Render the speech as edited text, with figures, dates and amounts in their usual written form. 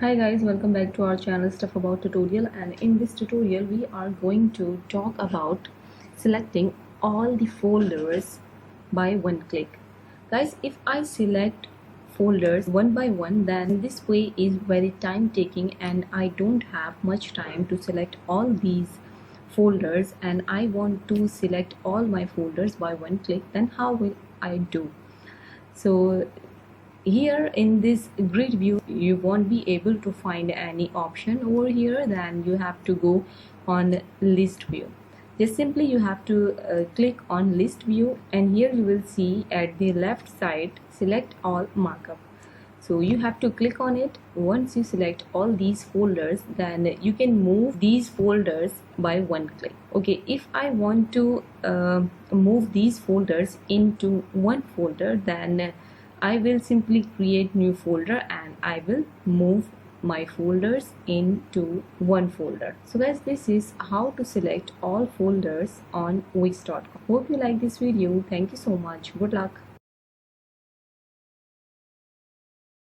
Hi guys, welcome back to our channel Stuff About Tutorial, and in this tutorial we are going to talk about selecting all the folders by one click. Guys, if I select folders one by one, then this way is very time taking and I don't have much time to select all these folders, and I want to select all my folders by one click. Then how will I do? So here in this grid view you won't be able to find any option over here. Then you have to go on list view. Just simply you have to click on list view, and here you will see at the left side select all markup. So you have to click on it. Once you select all these folders, then you can move these folders by one click. Okay, if I want to move these folders into one folder, then I will simply create new folder and I will move my folders into one folder. So guys, this is how to select all folders on Wix.com. Hope you like this video. Thank you so much. Good luck.